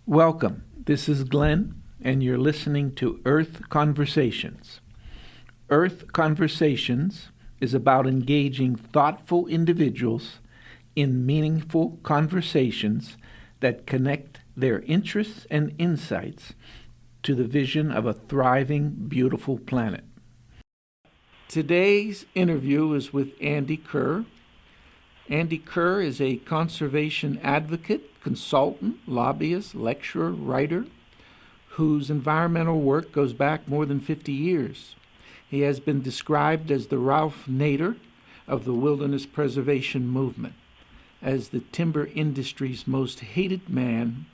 Welcome. This is Glenn, and you're listening to Earth Conversations. Earth Conversations is about engaging thoughtful individuals in meaningful conversations that connect their interests and insights to the vision of a thriving, beautiful planet. Today's interview is with Andy Kerr. Andy Kerr is a conservation advocate, consultant, lobbyist, lecturer, writer, whose environmental work goes back more than 50 years. He has been described as the Ralph Nader of the wilderness preservation movement, as the timber industry's most hated man,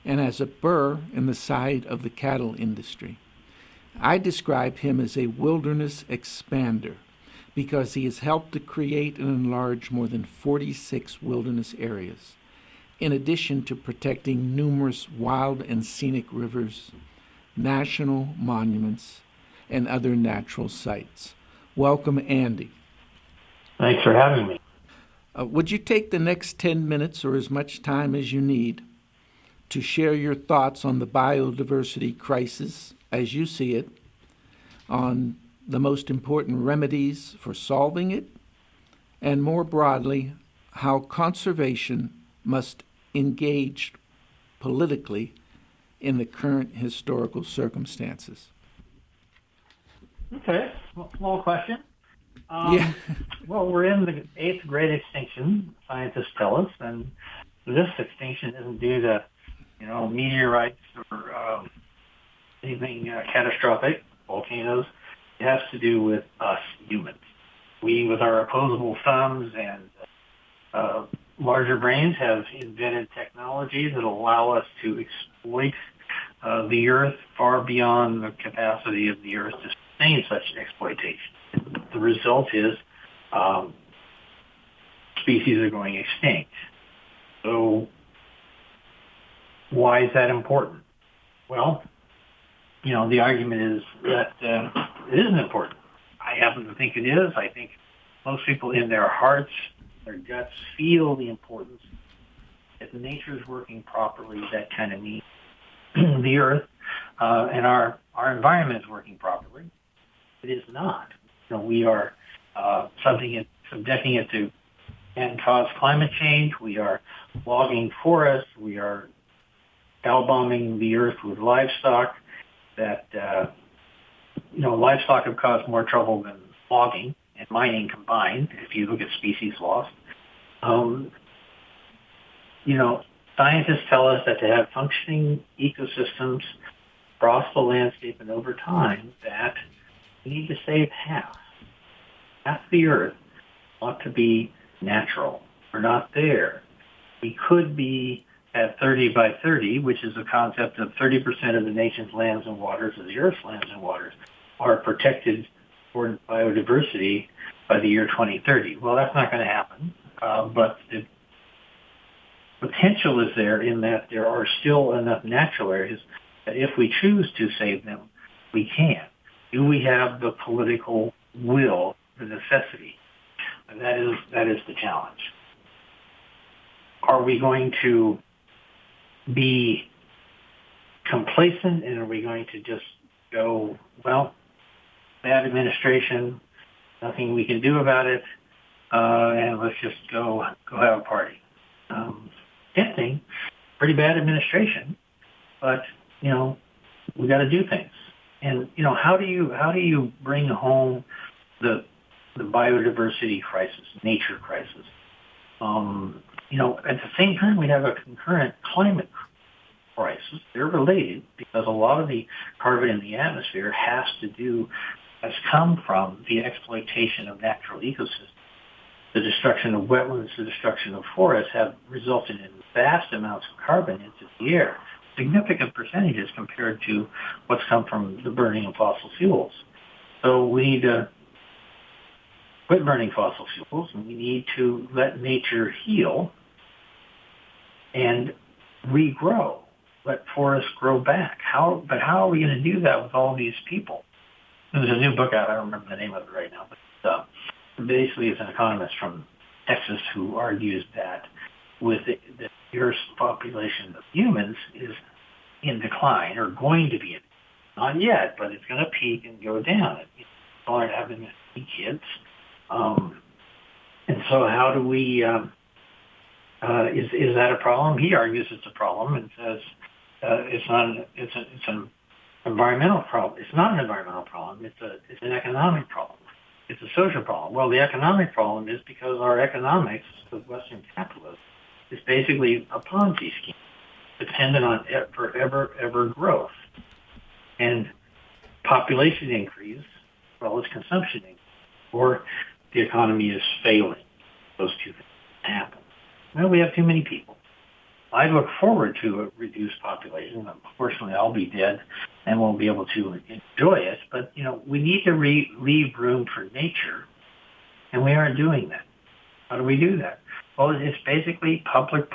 and as a burr in the side of the cattle industry. I describe him as a wilderness expander because he has helped to create and enlarge more than 46 wilderness areas, in addition to protecting numerous wild and scenic rivers, national monuments, and other natural sites. Welcome, Andy. Thanks for having me. Would you take the next 10 minutes or as much time as you need to share your thoughts on the biodiversity crisis as you see it, on the most important remedies for solving it, and more broadly, how conservation must engage politically in the current historical circumstances? Okay, well, small question. Yeah. Well, we're in the eighth great extinction, scientists tell us, and this extinction isn't due to, meteorites or anything catastrophic, volcanoes. It has to do with us humans. We, with our opposable thumbs and larger brains, have invented technologies that allow us to exploit the Earth far beyond the capacity of the Earth to sustain such exploitation. The result is species are going extinct. So why is that important? Well, the argument is that it isn't important. I happen to think it is. I think most people in their hearts, their guts, feel the importance. If nature is working properly, that kind of means the Earth and our environment is working properly. It is not. We are subjecting it to and cause climate change. We are logging forests. We are cow bombing the Earth with livestock. That livestock have caused more trouble than logging and mining combined. If you look at species loss, scientists tell us that to have functioning ecosystems across the landscape and over time, that we need to save half the Earth ought to be natural. We're not there. We could be at 30 by 30, which is a concept of 30% of the nation's lands and waters, of the Earth's lands and waters, are protected for biodiversity by the year 2030. Well, that's not going to happen, but the potential is there in that there are still enough natural areas that if we choose to save them, we can. Do we have the political will, the necessity? And that is the challenge. Are we going to be complacent, and are we going to just go, well, bad administration, nothing we can do about it, and let's just go have a party? Tempting, pretty bad administration, but we got to do things. And how do you bring home the biodiversity crisis, nature crisis? At the same time, we have a concurrent climate crisis. They're related because a lot of the carbon in the atmosphere has come from the exploitation of natural ecosystems. The destruction of wetlands, the destruction of forests have resulted in vast amounts of carbon into the air, significant percentages compared to what's come from the burning of fossil fuels. So we need to quit burning fossil fuels, and we need to let nature heal and regrow, let forests grow back. But how are we going to do that with all these people? There's a new book out, I don't remember the name of it right now, but basically it's an economist from Texas who argues that with the Earth's population of humans is in decline or going to be in. Not yet, but it's going to peak and go down. People aren't having any kids. And so how do we, is that a problem? He argues it's a problem and says it's an environmental problem. It's not an environmental problem. It's an economic problem. It's a social problem. Well, the economic problem is because our economics of Western capitalism is basically a Ponzi scheme, dependent on ever growth. And population increase, as well as consumption increase, or the economy is failing. Those two things happen. Well, we have too many people. I look forward to a reduced population. Unfortunately, I'll be dead and won't be able to enjoy it. But, we need to leave room for nature, and we aren't doing that. How do we do that? Well, it's basically public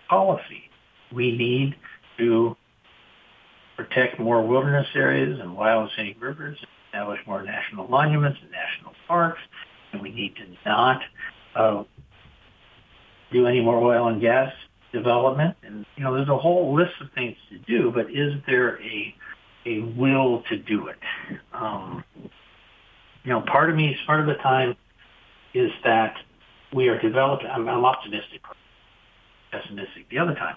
policy. We need to protect more wilderness areas and wild and scenic rivers, establish more national monuments and national parks, and we need to not do any more oil and gas development. And, there's a whole list of things to do, but is there a will to do it? Part of the time is that we are developing, I'm optimistic, pessimistic the other time.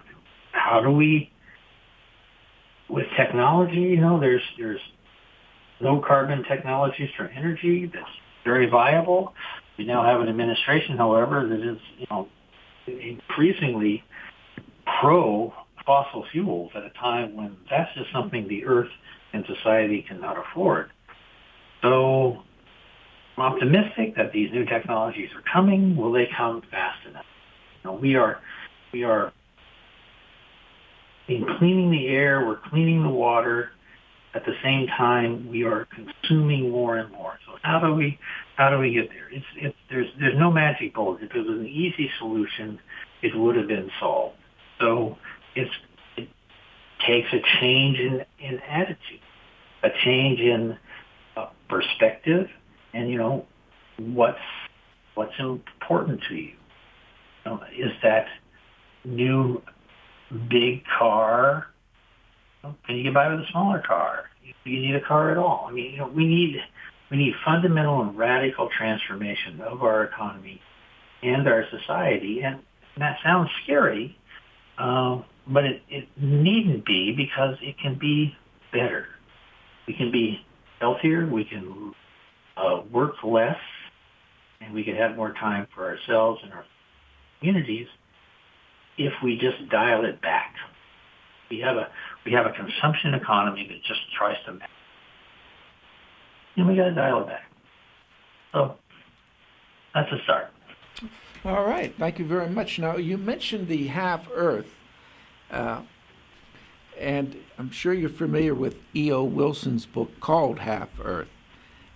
How do we, with technology, there's low carbon technologies for energy that's very viable. We now have an administration, however, that is, increasingly pro fossil fuels at a time when that's just something the earth and society cannot afford. So I'm optimistic that these new technologies are coming. Will they come fast enough? We are cleaning the air, we're cleaning the water. At the same time, we are consuming more and more. So how do we get there? There's no magic bullet. If it was an easy solution, it would have been solved. So it takes a change in attitude, a change in perspective, and what's important to you. Is that new big car? Can you get by with a smaller car? Do you need a car at all? We need fundamental and radical transformation of our economy and our society. And that sounds scary, but it needn't be, because it can be better. We can be healthier. We can work less, and we can have more time for ourselves and our communities if we just dial it back. We have a consumption economy that just tries to match. And we got to dial it back. So that's a start. All right. Thank you very much. Now, you mentioned the half Earth, and I'm sure you're familiar with E.O. Wilson's book called Half Earth.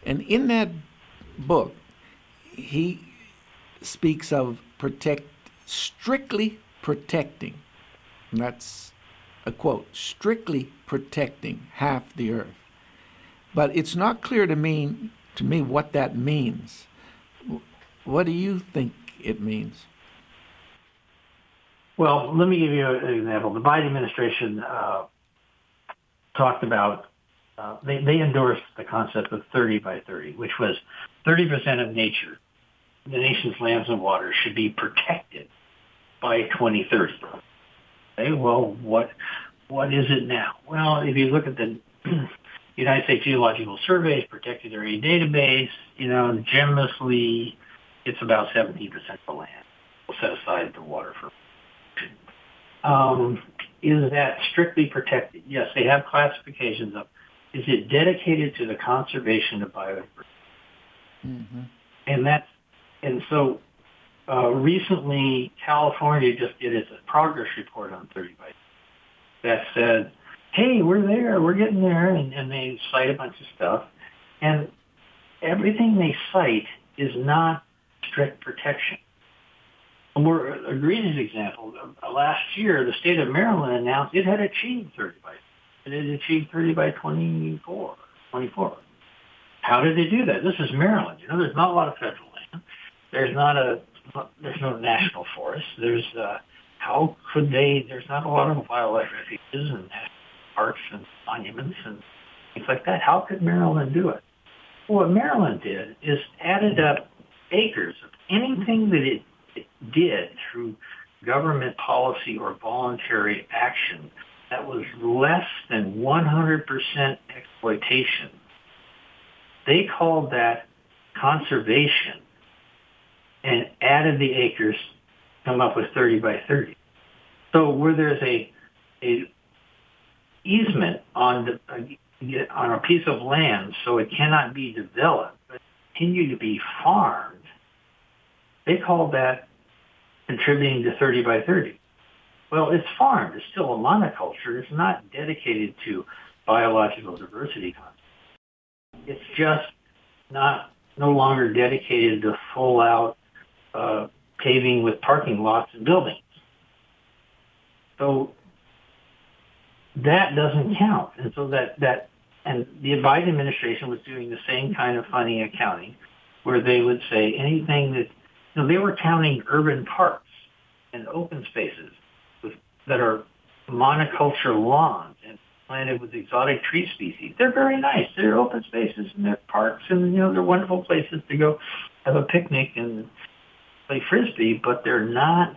And in that book, he speaks of strictly protecting. And that's a quote, strictly protecting half the earth. But it's not clear to me what that means. What do you think it means? Well, let me give you an example. The Biden administration talked about, they endorsed the concept of 30 by 30, which was 30% of nature, the nation's lands and waters, should be protected by 2030. Okay, well, what is it now? Well, if you look at the United States Geological Survey's protected area database, generously, it's about 17% of the land. We'll set aside the water for. Is that strictly protected? Yes, they have classifications of. Is it dedicated to the conservation of biodiversity? Mm-hmm. And so recently, California just did its progress report on 30 by 30 that said, hey, we're there, we're getting there, and they cite a bunch of stuff. And everything they cite is not strict protection. A more egregious example, last year, the state of Maryland announced it had achieved 30 by 30. It had achieved 30 by 24. How did they do that? This is Maryland. There's not a lot of federal land. There's no national forest. How could they? There's not a lot of wildlife refuges, and parks and monuments and things like that. How could Maryland do it? Well, what Maryland did is added up acres of anything that it did through government policy or voluntary action that was less than 100% exploitation. They called that conservation and added the acres to come up with 30 by 30. So where there's a easement on a piece of land so it cannot be developed but continue to be farmed, they call that contributing to 30 by 30. Well, it's farmed. It's still a monoculture. It's not dedicated to biological diversity concept. It's just no longer dedicated to full-out paving with parking lots and buildings. So that doesn't count. And so and the Biden administration was doing the same kind of funny accounting where they would say anything that, they were counting urban parks and open spaces that are monoculture lawns and planted with exotic tree species. They're very nice. They're open spaces and they're parks and, they're wonderful places to go have a picnic and play Frisbee, but they're not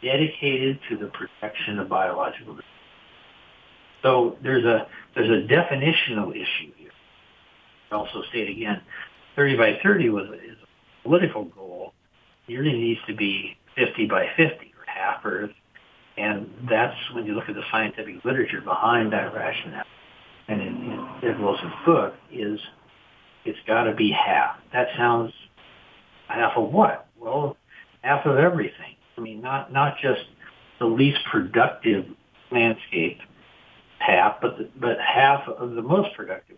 dedicated to the protection of biological diversity. So there's a definitional issue here. I'll also state again, 30 by 30 is a political goal. It really needs to be 50 by 50 or half Earth. And that's when you look at the scientific literature behind that rationale. And in Ed Wilson's book is it's got to be half. That sounds half of what? Well, half of everything. I mean, not just the least productive landscape half, but half of the most productive.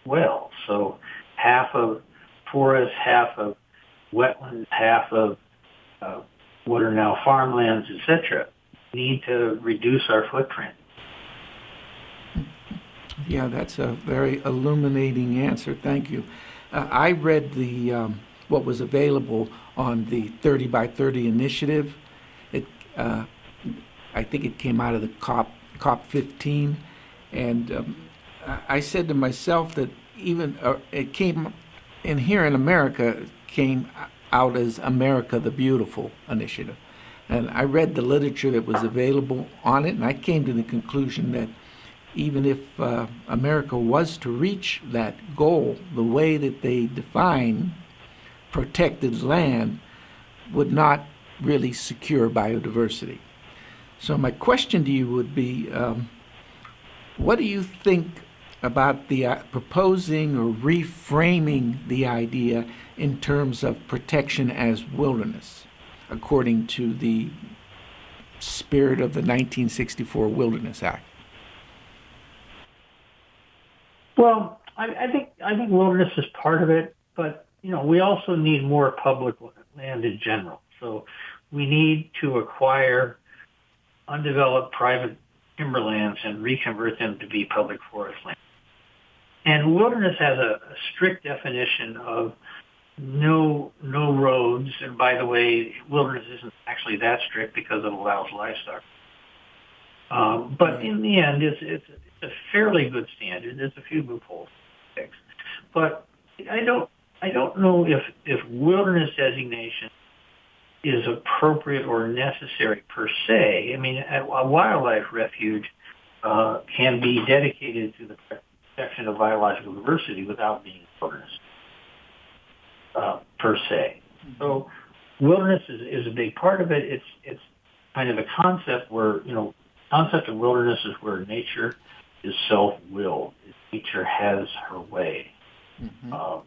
Well, so half of forests, half of wetlands, half of what are now farmlands, etc. Need to reduce our footprint. Yeah, that's a very illuminating answer. Thank you. I read what was available on the 30 by 30 initiative. I think it came out of the COP 15, and I said to myself that even it came in here in America came out as America the Beautiful initiative. And I read the literature that was available on it, and I came to the conclusion that even if America was to reach that goal, the way that they define protected land would not really secure biodiversity. So my question to you would be, what do you think about the proposing or reframing the idea in terms of protection as wilderness, according to the spirit of the 1964 Wilderness Act? Well, I think wilderness is part of it, but we also need more public land in general. So we need to acquire undeveloped private timberlands and reconvert them to be public forest land. And wilderness has a strict definition of no roads. And by the way, wilderness isn't actually that strict because it allows livestock. But in the end, it's a fairly good standard. There's a few loopholes to fix. But I don't know if wilderness designation is appropriate or necessary per se. I mean, a wildlife refuge can be dedicated to the protection of biological diversity without being wilderness per se. So wilderness is a big part of it. It's kind of a concept where, concept of wilderness is where nature is self-willed. Nature has her way. Mm-hmm.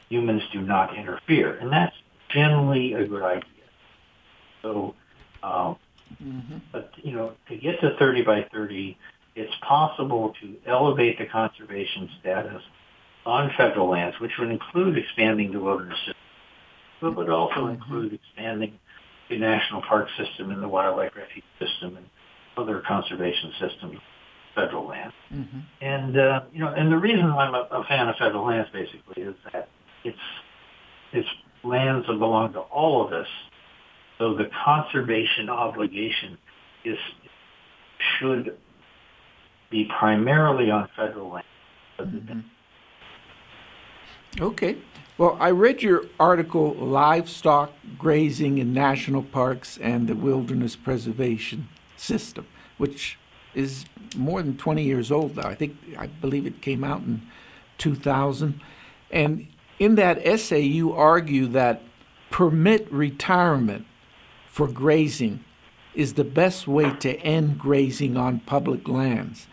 Humans do not interfere, and that's generally a good idea. So, but to get to 30 by 30, it's possible to elevate the conservation status on federal lands, which would include expanding the wilderness system, but would also include expanding the national park system and the wildlife refuge system and other conservation systems, federal land. Mm-hmm. And and the reason I'm a fan of federal lands basically is that it's lands that belong to all of us. So the conservation obligation should be primarily on federal land. Mm-hmm. Okay. Well, I read your article, Livestock Grazing in National Parks and the Wilderness Preservation System, which is more than 20 years old now. I believe it came out in 2000. And in that essay, you argue that permit retirement for grazing is the best way to end grazing on public lands.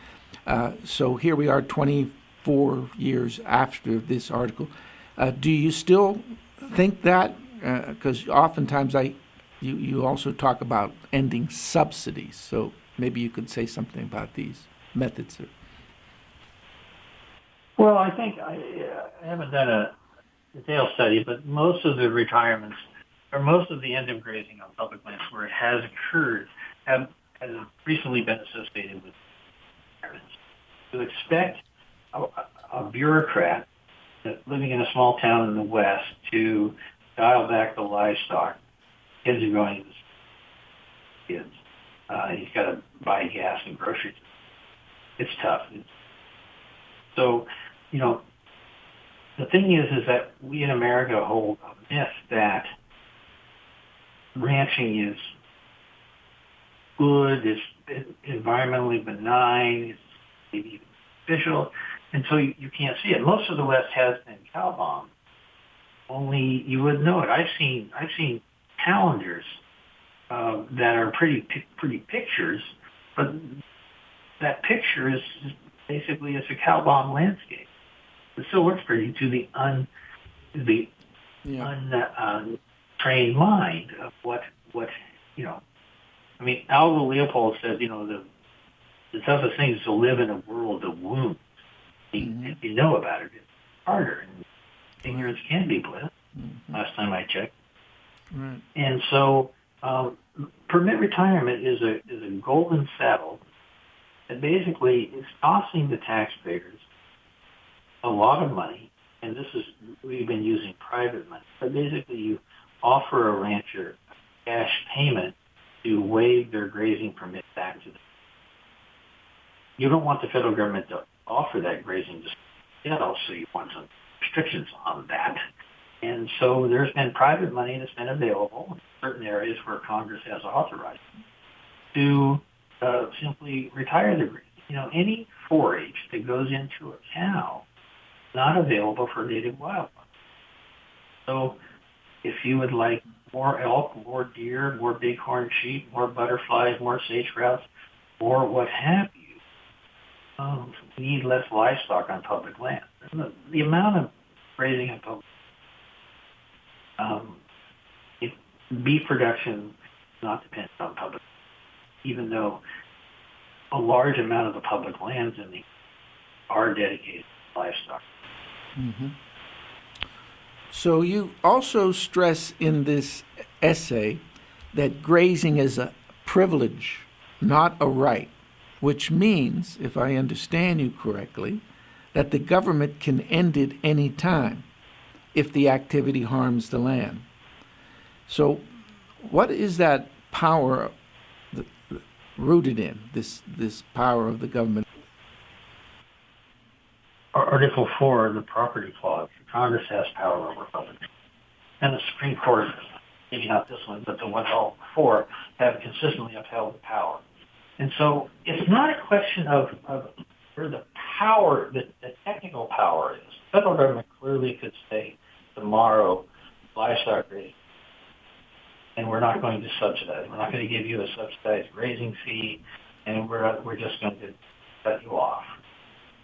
So here we are 24 years after this article. Do you still think that? Because oftentimes you also talk about ending subsidies. So maybe you could say something about these methods. Well, I think I haven't done a detailed study, but most of the retirements or most of the end of grazing on public lands where it has occurred has recently been associated with retirements. To expect a bureaucrat living in a small town in the West to dial back the livestock, kids are going to kids. He's got to buy gas and groceries. It's tough. So, the thing is that we in America hold a myth that ranching is good, it's environmentally benign, it's maybe even beneficial, and so you can't see it. Most of the West has been cow bombed. Only you wouldn't know it. I've seen calendars that are pretty pictures, but that picture is basically it's a cow bomb landscape. It still looks pretty to the untrained mind of what. I mean, Alva Leopold says, the toughest thing is to live in a world of wounds. If you know about it, it's harder. And ignorance can be bliss. Last time I checked. Right. And so, permit retirement is a golden saddle that basically is costing the taxpayers a lot of money. And we've been using private money. But basically, you offer a rancher a cash payment to waive their grazing permit back to them. You don't want the federal government to offer that grazing to Seattle, so you want some restrictions on that. And so there's been private money that's been available in certain areas where Congress has authorized to simply retire the grazing. Any forage that goes into a cow is not available for native wildlife. So if you would like more elk, more deer, more bighorn sheep, more butterflies, more sage grouse, more what have you, we need less livestock on public land. The amount of grazing on public beef production is not dependent on public, even though a large amount of the public lands in the are dedicated to livestock. Mm-hmm. So you also stress in this essay that grazing is a privilege, not a right, which means, if I understand you correctly, that the government can end it any time if the activity harms the land. So what is that power rooted in, this power of the government? Article 4 of the Property Clause, Congress has power over public. And the Supreme Court, maybe not this one, but the ones all before, have consistently upheld the power. And so it's not a question of where the power, the technical power is. The federal government clearly could say tomorrow, livestock grazing, and we're not going to subsidize. We're not going to give you a subsidized grazing fee, and we're just going to cut you off.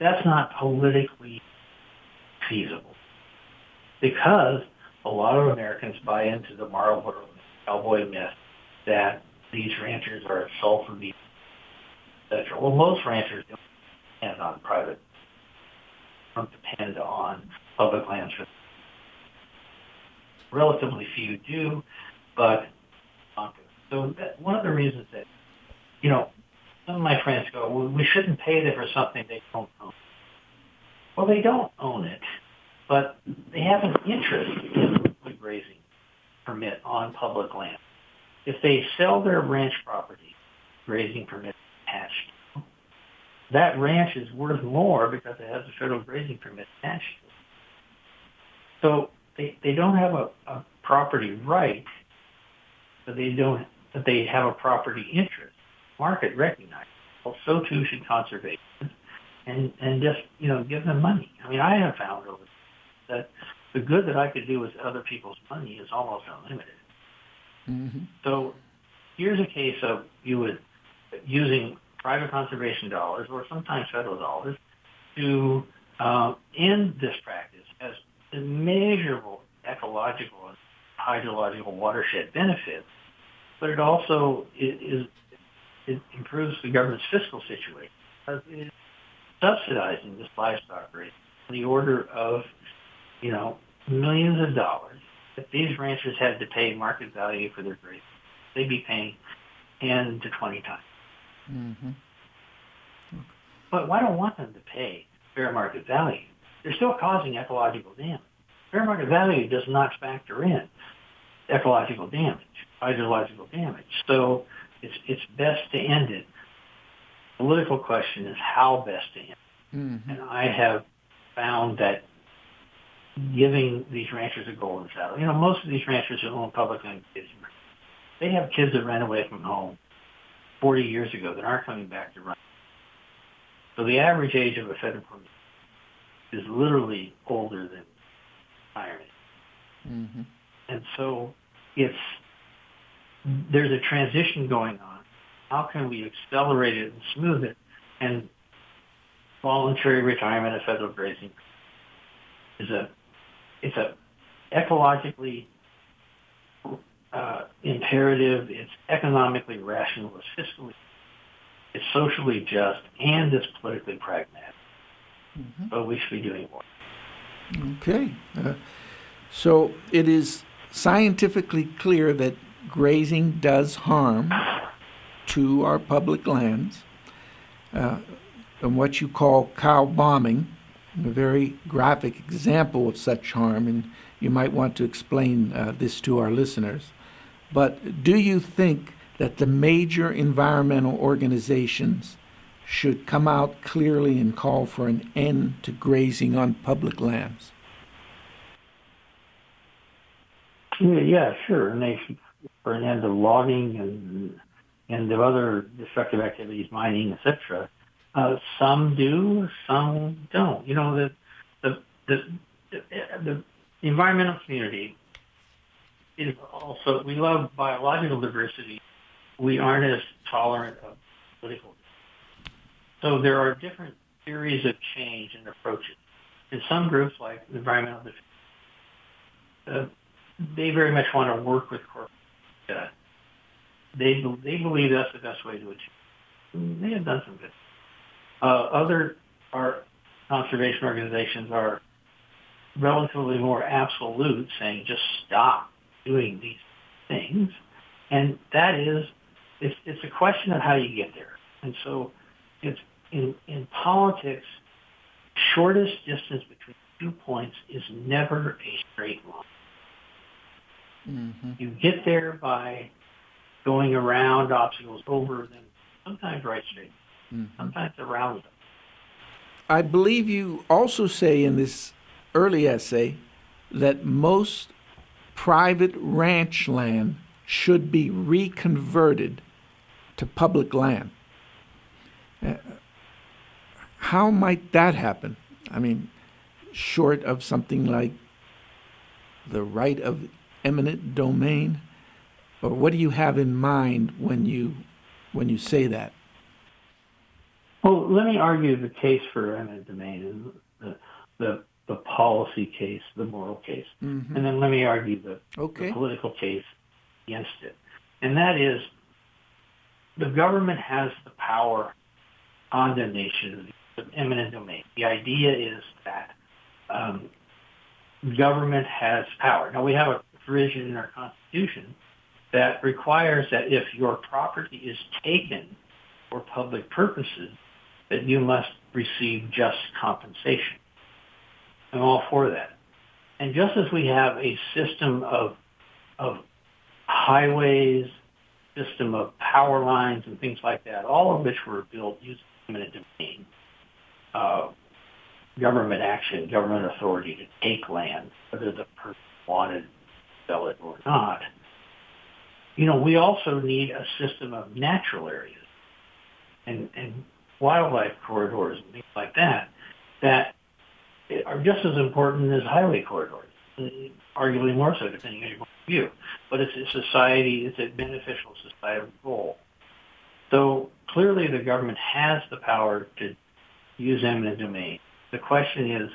That's not politically feasible because a lot of Americans buy into the Marlboro cowboy myth that these ranchers are sole for beef, etc. Well, most ranchers don't depend on private, don't depend on public lands. Relatively few do, but so one of the reasons that, some of my friends go, well, we shouldn't pay them for something they don't own. Well, they don't own it, but they have an interest in the grazing permit on public land. If they sell their ranch property, grazing permit attached, that ranch is worth more because it has a federal grazing permit attached to it. So they don't have a property right, but they have a property interest. Market recognizes. Well, so too should conservation, and just give them money. I mean, I have found over that the good that I could do with other people's money is almost unlimited. Mm-hmm. So here's a case of using private conservation dollars or sometimes federal dollars to end this practice as immeasurable ecological and hydrological watershed benefits, but it also it improves the government's fiscal situation because it is subsidizing this livestock raising in the order of millions of dollars. If these ranchers had to pay market value for their grazing, they'd be paying 10 to 20 times. Mm-hmm. But I don't want them to pay fair market value. They're still causing ecological damage. Fair market value does not factor in ecological damage, hydrological damage. So it's best to end it. The political question is how best to end it. Mm-hmm. And I have found that giving these ranchers a golden saddle. Most of these ranchers who own public land, they have kids that ran away from home 40 years ago that aren't coming back to run. So the average age of a federal permit is literally older than retirement. Mm-hmm. And so there's a transition going on. How can we accelerate it and smooth it? And voluntary retirement of federal grazing it's a ecologically imperative. It's economically rational. It's fiscally, it's socially just, and it's politically pragmatic. Mm-hmm. So we should be doing more. Okay. So it is scientifically clear that grazing does harm to our public lands, and what you call cow bombing, a very graphic example of such harm, and you might want to explain this to our listeners. But do you think that the major environmental organizations should come out clearly and call for an end to grazing on public lands? Yeah, sure. And they should for an end of logging and of other destructive activities, mining, etc. Some do, some don't. The environmental community is also, we love biological diversity. We aren't as tolerant of political. So there are different theories of change and approaches. In some groups, like environmental defense, they very much want to work with corporate data. They believe that's the best way to achieve. They have done some good. Other conservation organizations are relatively more absolute, saying just stop doing these things, and that is, it's a question of how you get there. And so, it's in politics, shortest distance between 2 points is never a straight line. Mm-hmm. You get there by going around obstacles, over them, sometimes right straight, Mm-hmm. sometimes around them. I believe you also say in this early essay that most private ranch land should be reconverted to public land. How might that happen? I mean, short of something like the right of eminent domain, or what do you have in mind when you say that? Well, let me argue the case for eminent domain, the policy case, the moral case, Mm-hmm. and then let me argue the Okay. political case against it. And that is, the government has the power on the nation of eminent domain. The idea is that government has power. Now, we have a provision in our Constitution that requires that if your property is taken for public purposes, that you must receive just compensation. I'm all for that. And just as we have a system of highways system of power lines and things like that, all of which were built using eminent domain, government action, government authority to take land, whether the person wanted to sell it or not. We also need a system of natural areas and wildlife corridors and things like that are just as important as highway corridors, arguably more so depending on your point of view. But it's a beneficial societal goal. So clearly the government has the power to use eminent domain. The question is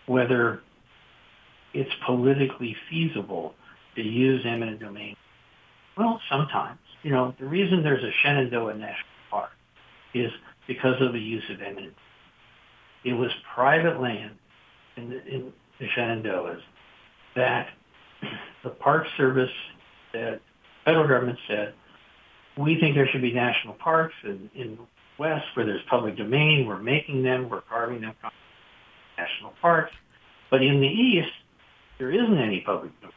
whether it's politically feasible to use eminent domain. Well, sometimes. The reason there's a Shenandoah National Park is because of the use of eminent. It was private land in the Shenandoahs that the Park Service said, federal government said, we think there should be national parks in the West where there's public domain. We're making them. We're carving them national parks. But in the East, there isn't any public domain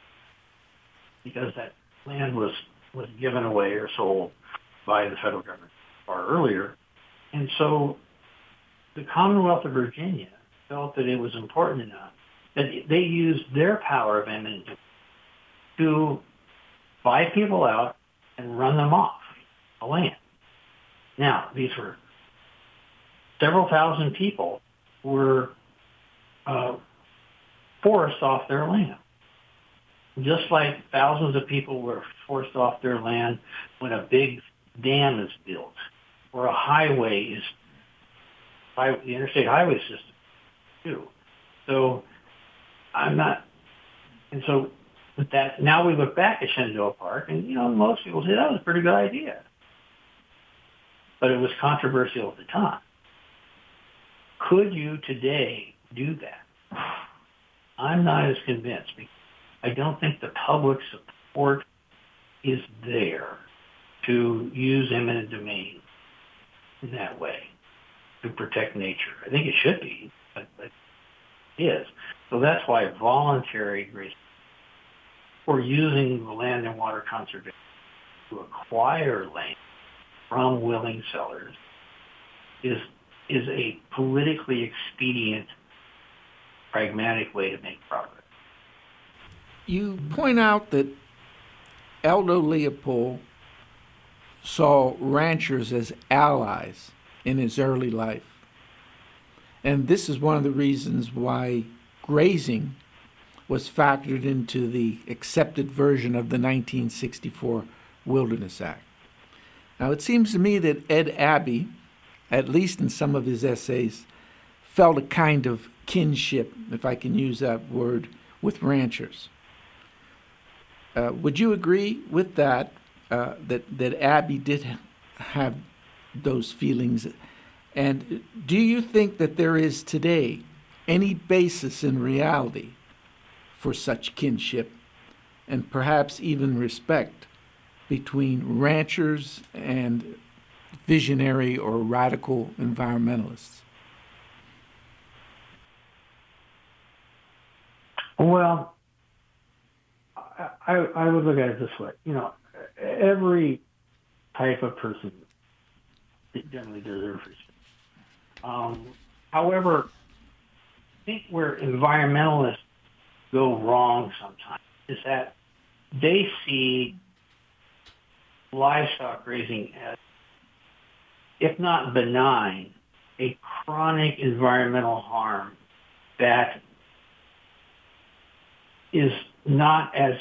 because that land was given away or sold by the federal government far earlier. And so the Commonwealth of Virginia felt that it was important enough that they used their power of eminent domain to buy people out and run them off the land. Now, these were several thousand people were forced off their land. Just like thousands of people were forced off their land when a big dam is built or a highway is, the interstate highway system too. So with that, now we look back at Shenandoah Park and, most people say that was a pretty good idea. But it was controversial at the time. Could you today do that? I'm not as convinced because I don't think the public support is there to use eminent domain in that way to protect nature. I think it should be, but it is. So that's why voluntary grazing or using the land and water conservation to acquire land from willing sellers is a politically expedient, pragmatic way to make progress. You point out that Aldo Leopold saw ranchers as allies in his early life. And this is one of the reasons why grazing was factored into the accepted version of the 1964 Wilderness Act. Now, it seems to me that Ed Abbey, at least in some of his essays, felt a kind of kinship, if I can use that word, with ranchers. Would you agree with that, that Abbey did have those feelings? And do you think that there is today any basis in reality for such kinship and perhaps even respect between ranchers and visionary or radical environmentalists? Well, I would look at it this way. Every type of person generally deserves respect. However, I think where environmentalists go wrong sometimes is that they see livestock grazing as, if not benign, a chronic environmental harm that is not as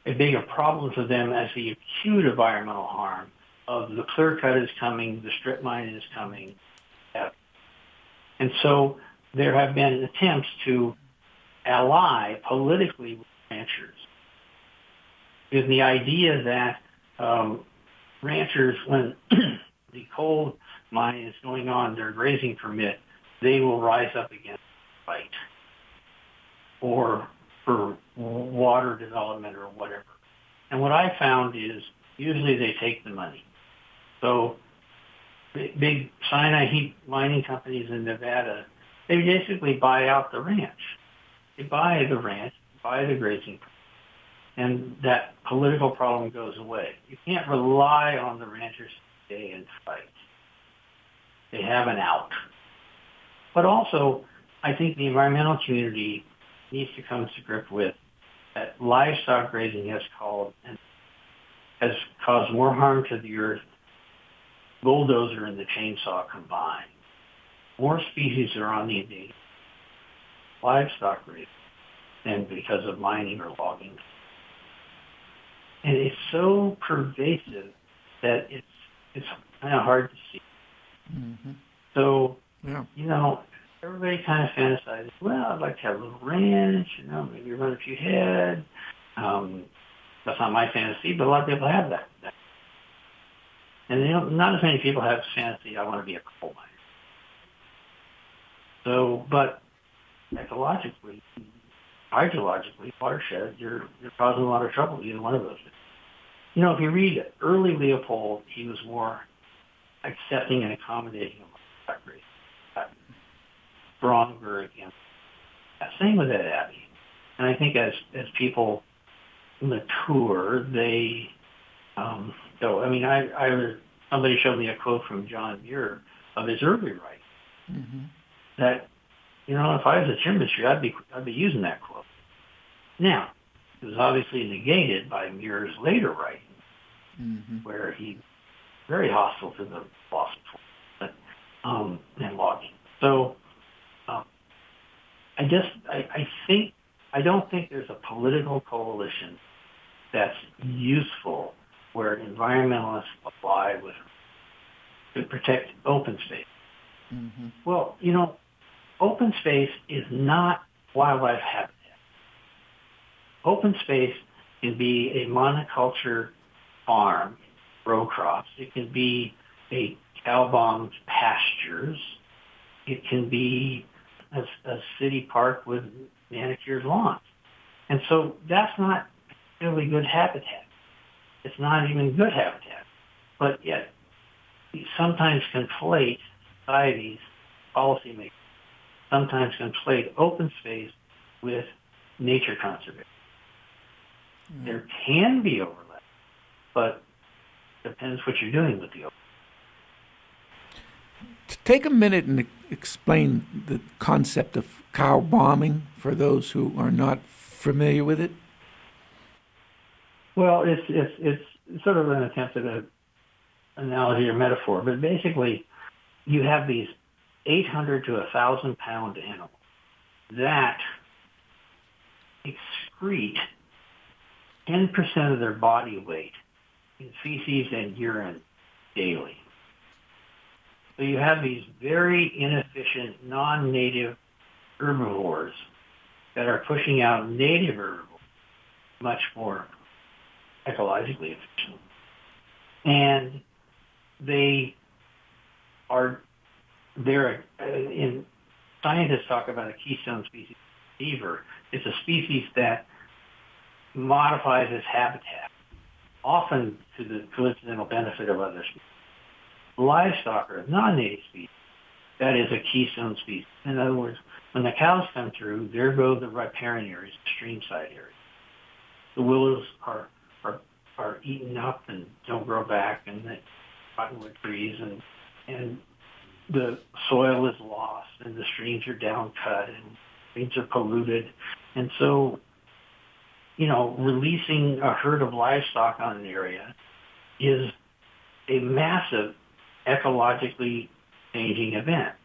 a big a problem to them as the acute environmental harm of the clear cut is coming, the strip mining is coming. And so there have been attempts to ally politically with ranchers. Because the idea that ranchers, when the coal mine is going on their grazing permit, they will rise up against the fight or for water development or whatever. And what I found is usually they take the money. So big cyanide heap mining companies in Nevada, they basically buy out the ranch. They buy the ranch, buy the grazing, and that political problem goes away. You can't rely on the ranchers to stay and fight. They have an out. But also, I think the environmental community needs to come to grip with that livestock grazing has caused more harm to the earth, bulldozer and the chainsaw combined. More species are on the endangered livestock grazing than because of mining or logging. And it's so pervasive that it's kind of hard to see. Mm-hmm. So, Yeah. everybody kind of fantasizes, well, I'd like to have a little ranch, maybe run a few head. That's not my fantasy, but a lot of people have that. And not as many people have fantasy, I want to be a coal miner. So, but ecologically, hydrologically, watershed, you're causing a lot of trouble, either one of those. If you read early Leopold, he was more accepting and accommodating of livestock grazing, stronger against that. Same with Ed Abbey. And I think as people mature, they go. I mean, somebody showed me a quote from John Muir of his early writing that, if I was a timber industry, I'd be using that quote. Now, it was obviously negated by Muir's later writing, where he very hostile to the fossil fuels and logging. So, I don't think there's a political coalition that's useful where environmentalists apply to protect open space. Mm-hmm. Well, open space is not wildlife habitat. Open space can be a monoculture farm, row crops. It can be a cow-bombed pastures. It can be a city park with manicured lawns. And so that's not really good habitat. It's not even good habitat. But yet, we sometimes conflate societies, policymakers, sometimes conflate open space with nature conservation. Mm-hmm. There can be overlap, but it depends what you're doing with the open. Take a minute and explain the concept of cow bombing for those who are not familiar with it. Well, it's sort of an attempt at an analogy or metaphor, but basically you have these 800 to 1,000 pound animals that excrete 10% of their body weight in feces and urine daily. So you have these very inefficient, non-native herbivores that are pushing out native herbivores much more ecologically efficient. And scientists talk about a keystone species, beaver. It's a species that modifies its habitat, often to the coincidental benefit of other species. Livestock are a non-native species. That is a keystone species. In other words, when the cows come through, there go the riparian areas, the streamside areas. The willows are eaten up and don't grow back, and the cottonwood trees, and the soil is lost, and the streams are down cut, and streams are polluted. And so, releasing a herd of livestock on an area is a massive ecologically changing event.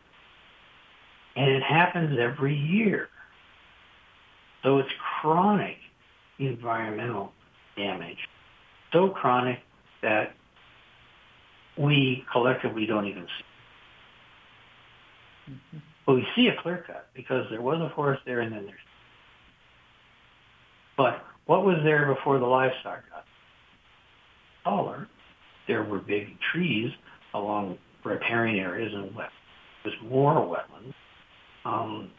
And it happens every year. So it's chronic environmental damage. So chronic that we collectively don't even see. Mm-hmm. But we see a clear cut because there was a forest there and then there's. But what was there before the livestock got taller? There were big trees along riparian areas and wet. There was more wetlands.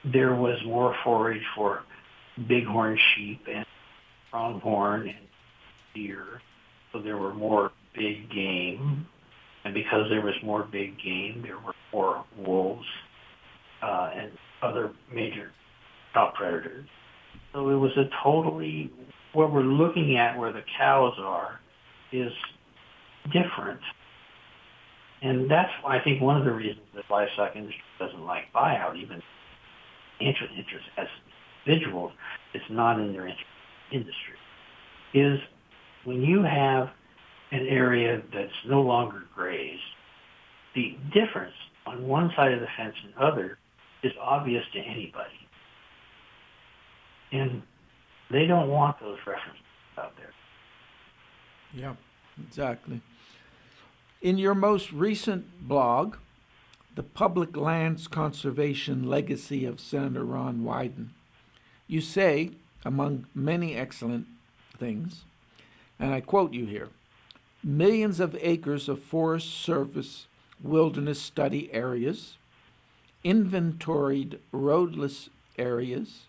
There was more forage for bighorn sheep and pronghorn and deer. So there were more big game. And because there was more big game, there were more wolves and other major top predators. So it was a totally what we're looking at where the cows are is different. And that's, I think, one of the reasons that livestock industry doesn't like buyout, even interest as individuals, it's not in their industry, is when you have an area that's no longer grazed, the difference on one side of the fence and other is obvious to anybody. And they don't want those references out there. Yeah, exactly. In your most recent blog, The Public Lands Conservation Legacy of Senator Ron Wyden, you say, among many excellent things, and I quote you here, millions of acres of Forest Service wilderness study areas, inventoried roadless areas,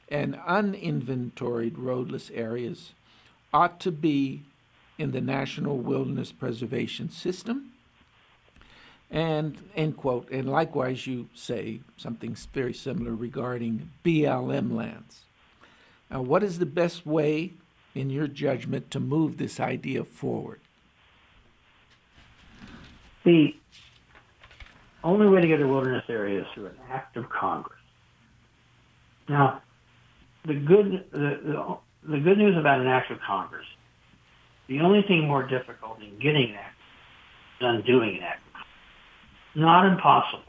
and uninventoried roadless areas ought to be in the National Wilderness Preservation System. And, end quote, and likewise you say something very similar regarding BLM lands. Now, what is the best way, in your judgment, to move this idea forward? The only way to get a wilderness area is through an act of Congress. Now, the good news about an act of Congress, the only thing more difficult in getting an act is undoing an act of Congress. Not impossible,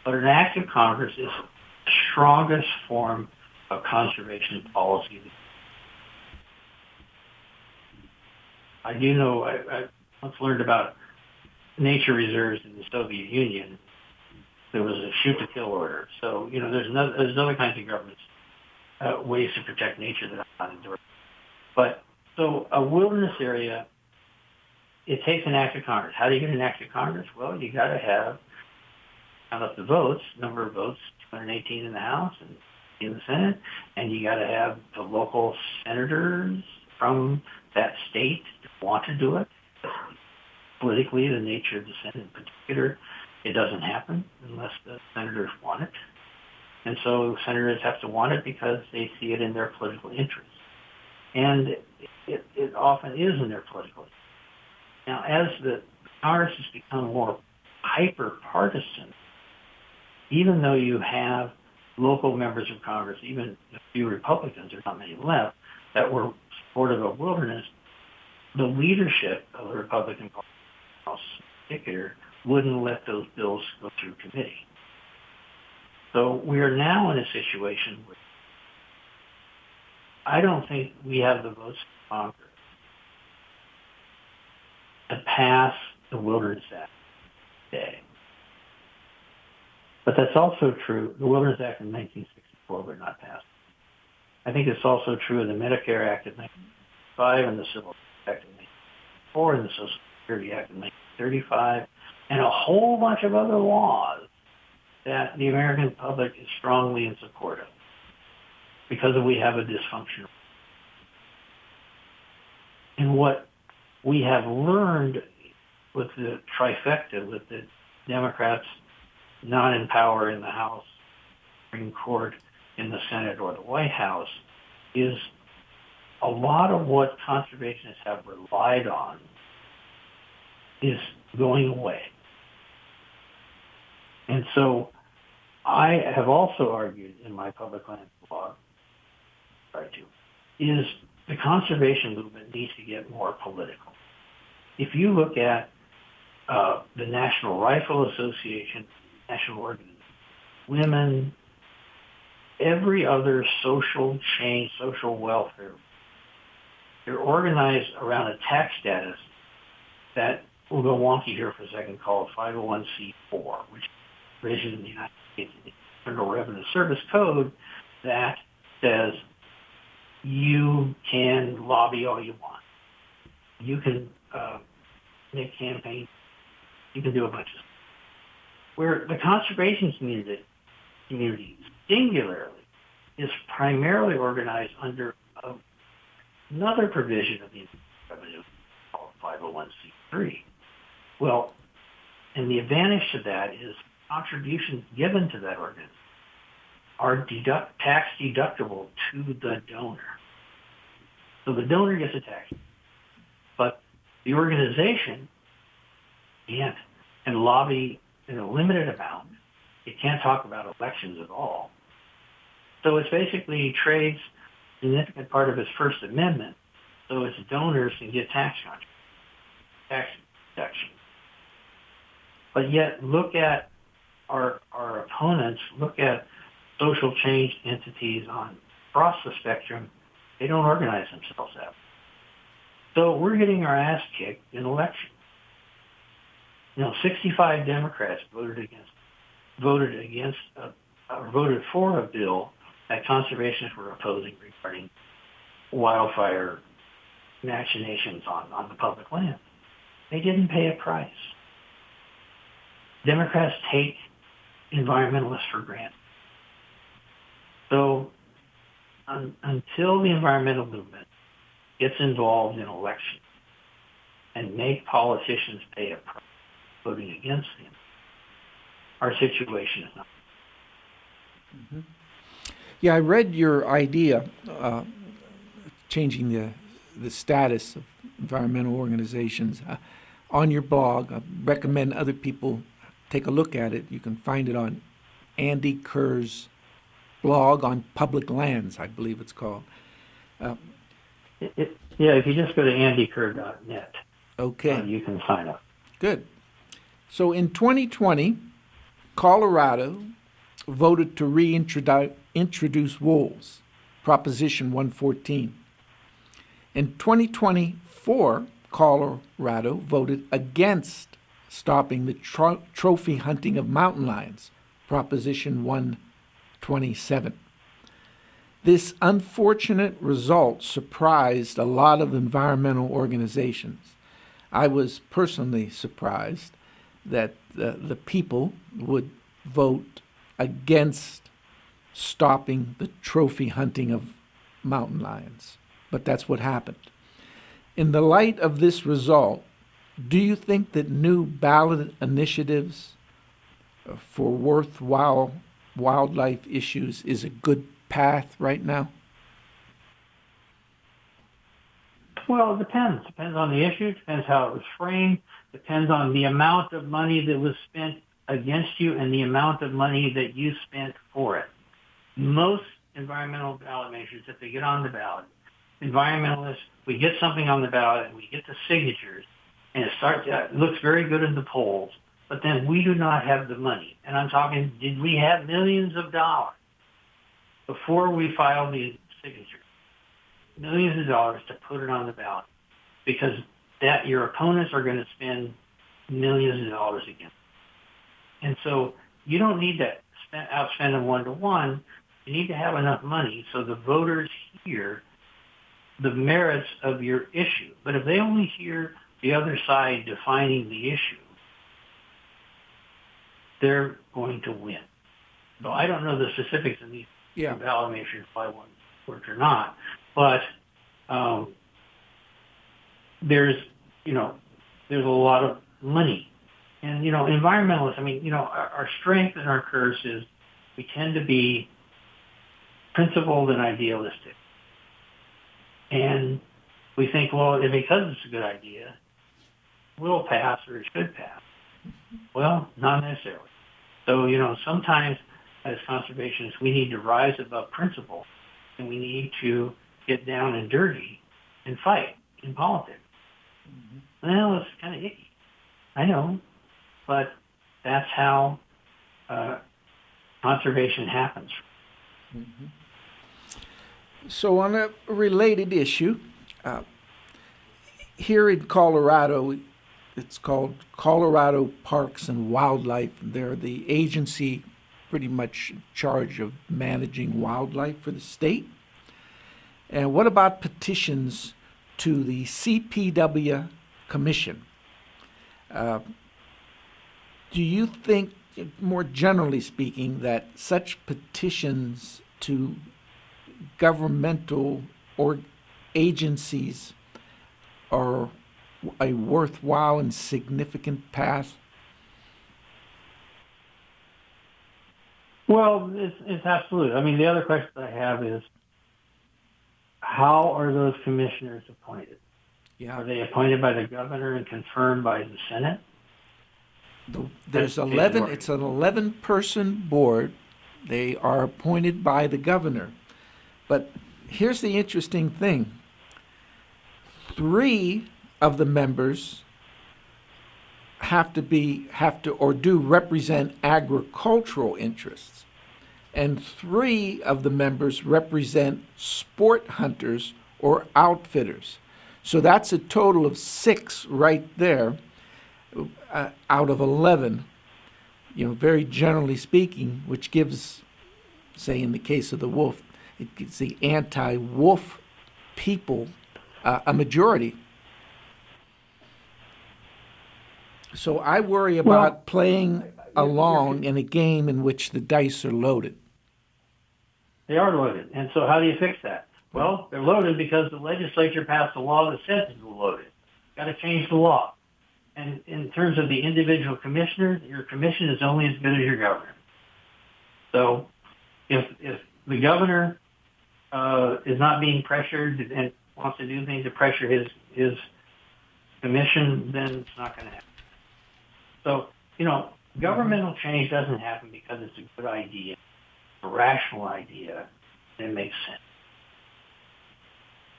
but an act of Congress is the strongest form of conservation policy. I do know, I once learned about nature reserves in the Soviet Union. There was a shoot-to-kill order. So, there's other kinds of governments, ways to protect nature that I'm not endorsing. But, so a wilderness area, it takes an act of Congress. How do you get an act of Congress? Well, you got to count up the votes, number of votes, 218 in the House and in the Senate, and you got to have the local senators from that state want to do it. Politically, the nature of the Senate in particular, it doesn't happen unless the senators want it. And so senators have to want it because they see it in their political interest. And it often is in their political interest. Now, as the Congress has become more hyper-partisan, even though you have local members of Congress, even a few Republicans, there's not many left, that were supportive of wilderness, the leadership of the Republican Party, House in particular, wouldn't let those bills go through committee. So we are now in a situation where I don't think we have the votes of Congress to pass the Wilderness Act today. But that's also true. The Wilderness Act in 1964 would not pass. I think it's also true of the Medicare Act of 1965 and the Civil Rights Act of 1964 and the Social Security Act of 1935 and a whole bunch of other laws that the American public is strongly in support of because we have a dysfunctional. And what we have learned with the trifecta, with the Democrats not in power in the House, Supreme Court, in the Senate, or the White House, is a lot of what conservationists have relied on is going away. And so I have also argued in my public lands blog, is the conservation movement needs to get more political. If you look at the National Rifle Association, National Organization, women, every other social change, social welfare, they're organized around a tax status that will go wonky here for a second, called 501c4, which is a provision in the United States Internal Revenue Service Code that says you can lobby all you want. You can make campaigns. You can do a bunch of stuff. Where the conservation community singularly is primarily organized under another provision of the revenue called 501c3. Well, and the advantage to that is contributions given to that organization are tax deductible to the donor. So the donor gets a tax, but the organization can't and lobby in a limited amount. It can't talk about elections at all. So it's basically trades a significant part of its First Amendment so its donors can get tax protection. But yet look at our opponents, look at social change entities across the spectrum. They don't organize themselves that way. So we're getting our ass kicked in elections. 65 Democrats voted for a bill that conservationists were opposing regarding wildfire machinations on the public land. They didn't pay a price. Democrats take environmentalists for granted. So until the environmental movement gets involved in elections and make politicians pay a price voting against them, our situation is not. Mm-hmm. Yeah, I read your idea, changing the status of environmental organizations on your blog. I recommend other people take a look at it. You can find it on Andy Kerr's blog on public lands, I believe it's called. If you just go to andykerr.net, okay, you can sign up. Good. So in 2020, Colorado voted to reintroduce wolves, Proposition 114. In 2024, Colorado voted against stopping the trophy hunting of mountain lions, Proposition 127. This unfortunate result surprised a lot of environmental organizations. I was personally surprised that the people would vote against stopping the trophy hunting of mountain lions. But that's what happened. In the light of this result, do you think that new ballot initiatives for worthwhile wildlife issues is a good path right now? Well, it depends. Depends on the issue, depends how it was framed, depends on the amount of money that was spent against you and the amount of money that you spent for it. Most environmental ballot measures, if they get on the ballot, environmentalists, we get something on the ballot and we get the signatures and it looks very good in the polls, but then we do not have the money. And I'm talking, did we have millions of dollars before we filed the signatures? Millions of dollars to put it on the ballot because that your opponents are going to spend millions of dollars against. And so you don't need to outspend them one-to-one. You need to have enough money so the voters hear the merits of your issue. But if they only hear the other side defining the issue, they're going to win. So I don't know the specifics of these ballot measures by one worked or not, but there's a lot of money. And, environmentalists, our strength and our curse is we tend to be principled and idealistic. And we think, well, because it's a good idea, it will pass or it should pass. Well, not necessarily. So, sometimes as conservationists, we need to rise above principle and we need to get down and dirty and fight in politics. Mm-hmm. Well, it's kind of icky. I know. But that's how conservation happens. Mm-hmm. So on a related issue, here in Colorado, it's called Colorado Parks and Wildlife. They're the agency pretty much in charge of managing wildlife for the state. And what about petitions to the CPW Commission? Do you think, more generally speaking, that such petitions to governmental or agencies are a worthwhile and significant path? Well, it's absolute. The other question I have is, how are those commissioners appointed? Yeah. Are they appointed by the governor and confirmed by the Senate? There's 11, it's an 11-person board. They are appointed by the governor. But here's the interesting thing. 3 of the members have to or do represent agricultural interests. And 3 of the members represent sport hunters or outfitters. So that's a total of 6 right there out of 11, very generally speaking, which gives, say in the case of the wolf, it gives the anti-wolf people a majority. So I worry about playing along in a game in which the dice are loaded. They are loaded. And so how do you fix that? Well, they're loaded because the legislature passed a law that says they're loaded. Got to change the law. And in terms of the individual commissioner, your commission is only as good as your governor. So if the governor is not being pressured and wants to do things to pressure his commission, then it's not going to happen. So, governmental change doesn't happen because it's a good idea, a rational idea, and it makes sense.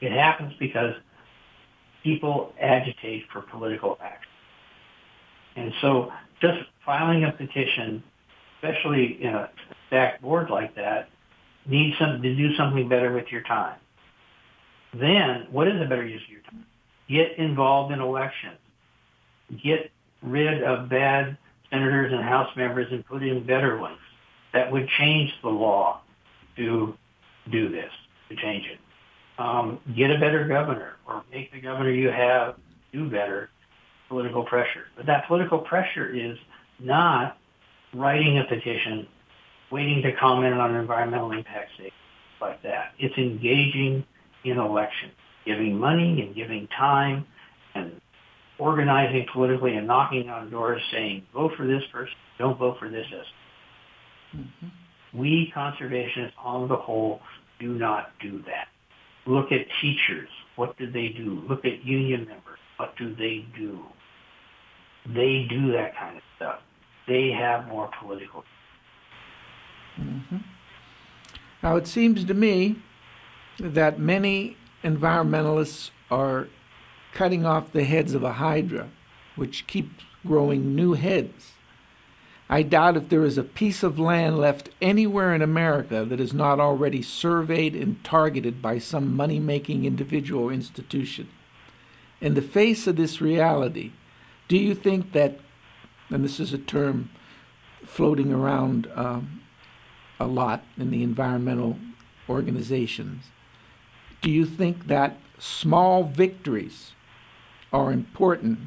It happens because people agitate for political action. And so just filing a petition, especially in a stacked board like that, needs to do something better with your time. Then, what is a better use of your time? Get involved in elections. Get rid of bad senators and House members and put in better ones. That would change the law to do this, to change it. Get a better governor or make the governor you have do better. Political pressure. But that political pressure is not writing a petition, waiting to comment on environmental impact statements like that. It's engaging in elections, giving money and giving time and organizing politically and knocking on doors saying, vote for this person, don't vote for this person. Mm-hmm. We conservationists on the whole do not do that. Look at teachers. What do they do? Look at union members. What do they do? They do that kind of stuff. They have more political. Mm-hmm. Now, it seems to me that many environmentalists are cutting off the heads of a hydra, which keeps growing new heads. I doubt if there is a piece of land left anywhere in America that is not already surveyed and targeted by some money-making individual or institution. In the face of this reality, do you think that, and this is a term floating around a lot in the environmental organizations, do you think that small victories are important,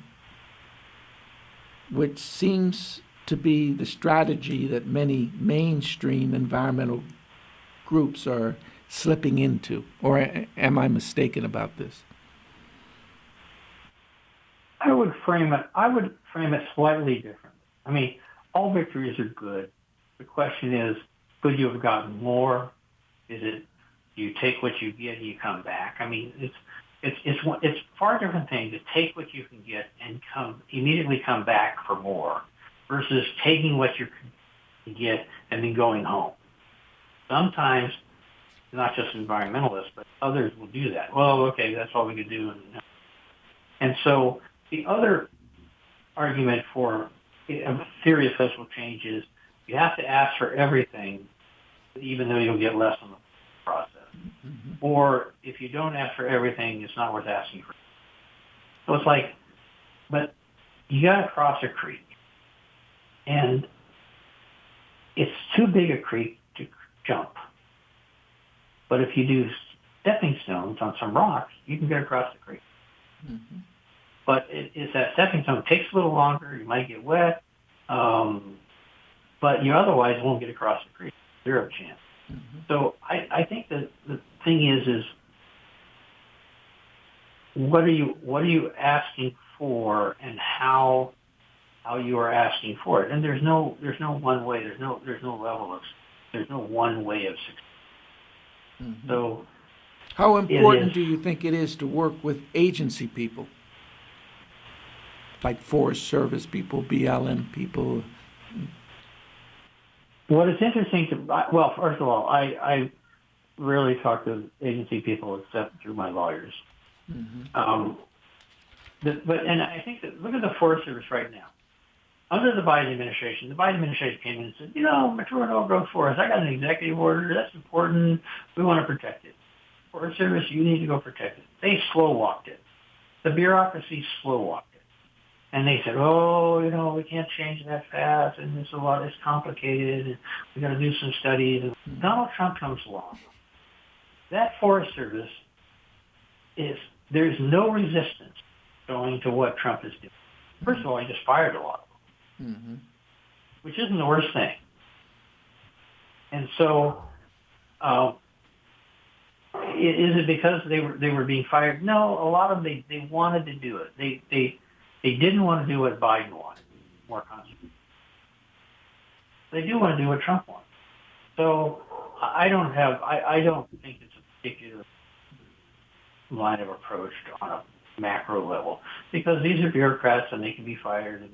which seems to be the strategy that many mainstream environmental groups are slipping into? Or am I mistaken about this? I would frame it slightly differently. I mean, all victories are good. The question is, could you have gotten more? Is it you take what you get and you come back? I mean, it's far different thing to take what you can get and immediately come back for more versus taking what you can get and then going home. Sometimes, not just environmentalists, but others will do that. Well, okay, that's all we could do. And so the other argument for a theory of social change is you have to ask for everything, even though you'll get less in the process. Mm-hmm. Or if you don't ask for everything, it's not worth asking for. So it's like, but you got to cross a creek. And it's too big a creek to jump. But if you do stepping stones on some rocks, you can get across the creek. Mm-hmm. But it's that stepping stone. It takes a little longer. You might get wet. But you otherwise won't get across the creek. Zero chance. Mm-hmm. So I think that the thing is what are you asking for and how you are asking for it. And there's no one way. There's no one way of success. Mm-hmm. So How It important is. do you think it is to work with agency people, like Forest Service people, BLM people? What is interesting well, first of all, I rarely talk to agency people except through my lawyers. Um, and I think that look at the Forest Service right now. Under the Biden administration came in and said, mature and old-growth forest, I got an executive order. That's important. We want to protect it. Forest Service, you need to go protect it. They slow-walked it. The bureaucracy slow-walked it. And they said, we can't change that fast, and it's complicated, and we got to do some studies. And Donald Trump comes along. That Forest Service there's no resistance going to what Trump is doing. First of all, he just fired a lot of them, which isn't the worst thing. And so, is it because they were being fired? No, a lot of them they wanted to do it. They didn't want to do what Biden wanted, more conservation. They do want to do what Trump wants. So I don't think it's a particular line of approach on a macro level, because these are bureaucrats and they can be fired, and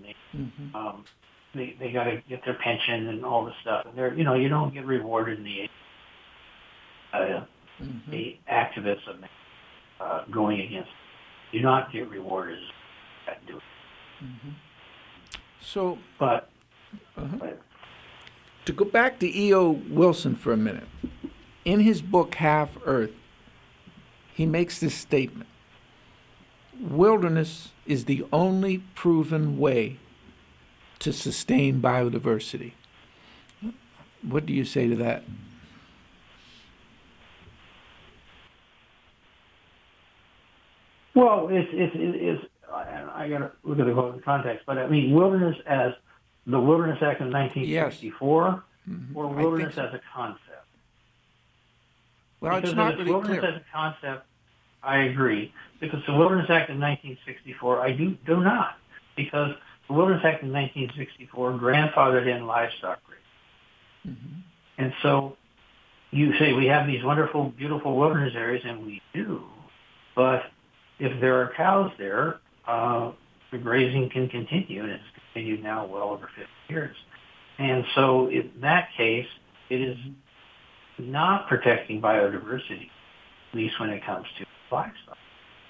they got to get their pension and all this stuff. And they're you don't get rewarded in the activists of going against. You do not get rewarded at doing it. So, But to go back to E.O. Wilson for a minute, in his book Half Earth, he makes this statement: wilderness is the only proven way to sustain biodiversity. What do you say to that? Well, it's I got to look at the context, but I mean wilderness as the Wilderness Act of 1964, or wilderness as a concept. Well, because it's not if really wilderness clear. as a concept, I agree. Because the Wilderness Act of 1964, I do not. Because the Wilderness Act of 1964 grandfathered in livestock raising. And so you say we have these wonderful, beautiful wilderness areas, and we do. But if there are cows there, the grazing can continue, and it's continued now well over 50 years. And so in that case, it is not protecting biodiversity, at least when it comes to livestock.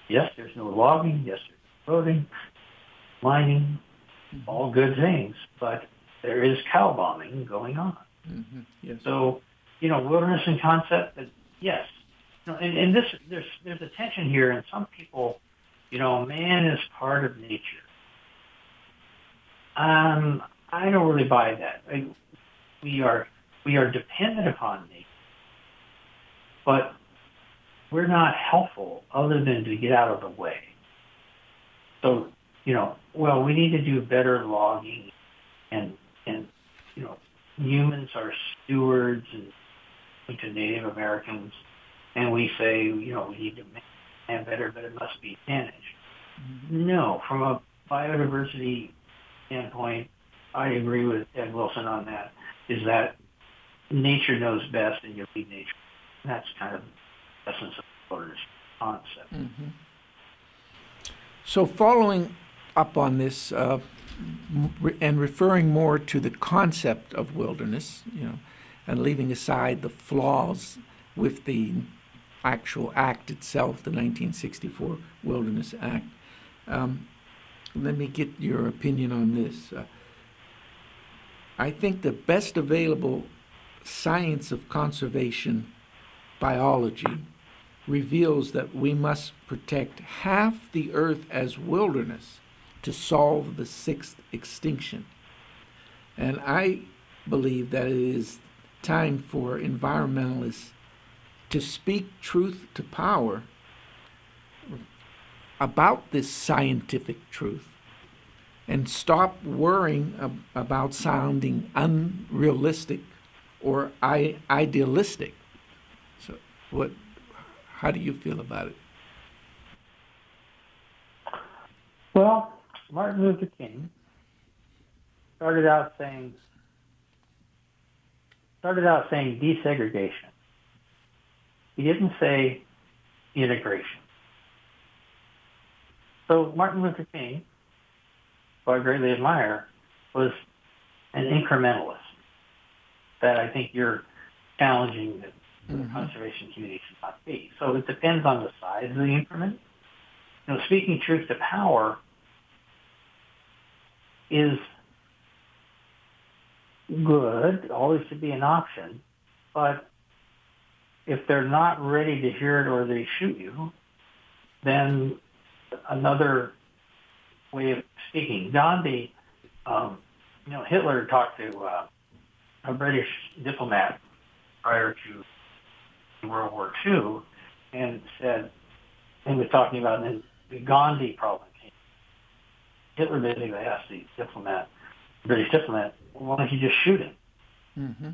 Yes, there's no logging. Yes, there's no loading, mining, all good things, but there is cow bombing going on. Yes. So, wilderness in concept, yes. And there's a tension here, and some people, man is part of nature. I don't really buy that. We are dependent upon nature, but we're not helpful other than to get out of the way. So, we need to do better logging, and humans are stewards and to Native Americans, and we say, we need to man better, but it must be managed. No, from a biodiversity standpoint, I agree with Ed Wilson on that, is that nature knows best and you lead nature. And that's kind of the essence of the wilderness concept. So following up on this and referring more to the concept of wilderness, and leaving aside the flaws with the actual act itself, the 1964 Wilderness Act, let me get your opinion on this. I think the best available science of conservation biology reveals that we must protect half the earth as wilderness to solve the sixth extinction. And I believe that it is time for environmentalists to speak truth to power about this scientific truth and stop worrying about sounding unrealistic or idealistic. So how do you feel about it? Well, Martin Luther King started out saying desegregation. He didn't say integration. So Martin Luther King, who I greatly admire, was an incrementalist that I think you're challenging that the conservation community should not be. So it depends on the size of the increment. Speaking truth to power is good, always should be an option, but if they're not ready to hear it or they shoot you, then another way of speaking. Gandhi, Hitler talked to a British diplomat prior to World War II and said, he was talking about the Gandhi problem. Hitler basically asked the British diplomat, why don't you just shoot him? Mm-hmm.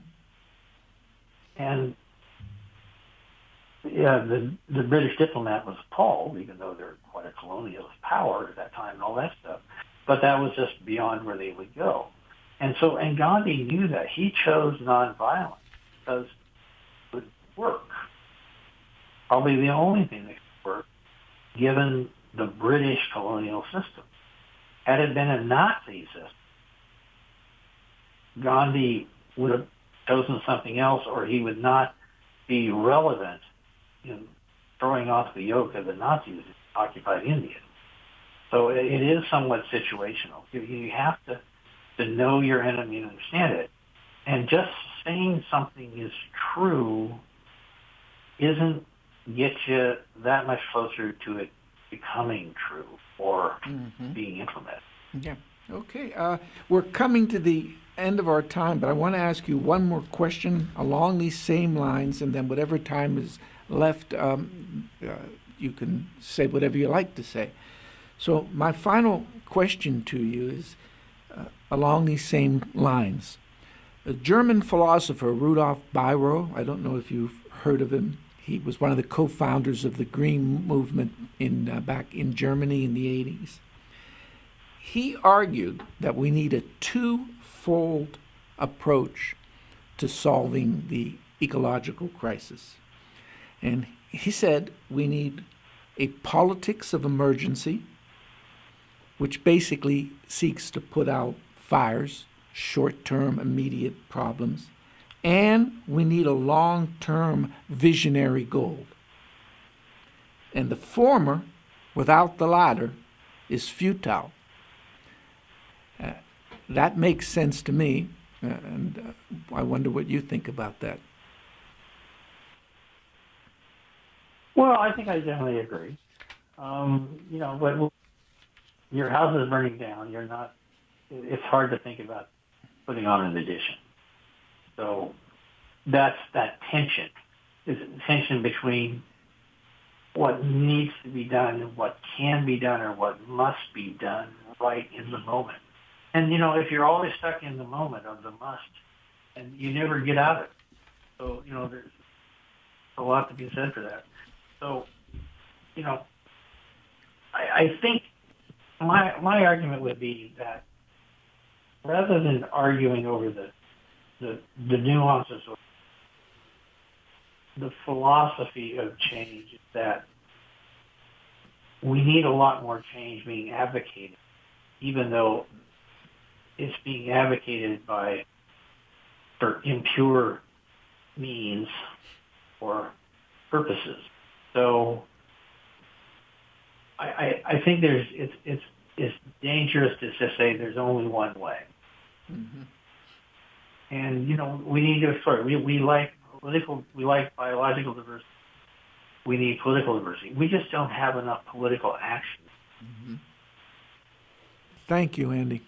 And yeah, the British diplomat was appalled, even though they're quite a colonialist power at that time and all that stuff. But that was just beyond where they would go. And Gandhi knew that. He chose nonviolence because it would work. Probably the only thing that could work, given the British colonial system. Had it been a Nazi system, Gandhi would have chosen something else, or he would not be relevant in throwing off the yoke of the Nazis in occupied India. So it is somewhat situational. You have to know your enemy and understand it. And just saying something is true isn't get you that much closer to it becoming true or being implemented. Yeah. Okay. We're coming to the end of our time, but I want to ask you one more question along these same lines, and then whatever time is left, you can say whatever you like to say. So my final question to you is along these same lines. A German philosopher, Rudolf Biro, I don't know if you've heard of him. He was one of the co-founders of the Green Movement back in Germany in the 80s. He argued that we need a twofold approach to solving the ecological crisis. And he said we need a politics of emergency, which basically seeks to put out fires, short-term, immediate problems, and we need a long-term visionary goal. And the former, without the latter, is futile. That makes sense to me, and I wonder what you think about that. Well, I think I generally agree. But your house is burning down. It's hard to think about putting on an addition. So that's that tension. Is tension between what needs to be done and what can be done or what must be done right in the moment. And, if you're always stuck in the moment of the must, and you never get out of it. So, there's a lot to be said for that. So, I think my argument would be that rather than arguing over the nuances of the philosophy of change, is that we need a lot more change being advocated, even though it's being advocated for impure means or purposes. So I think it's dangerous to just say there's only one way. Mm-hmm. And we need to explore. We like biological diversity. We need political diversity. We just don't have enough political action. Mm-hmm. Thank you, Andy.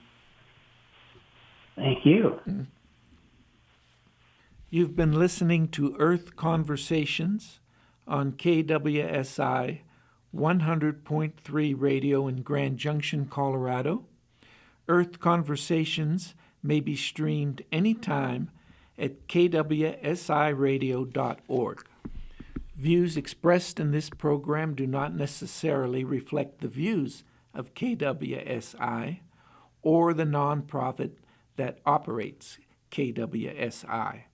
Thank you. Mm-hmm. You've been listening to Earth Conversations on KWSI 100.3 radio in Grand Junction, Colorado. Earth Conversations may be streamed anytime at kwsiradio.org. Views expressed in this program do not necessarily reflect the views of KWSI or the nonprofit that operates KWSI.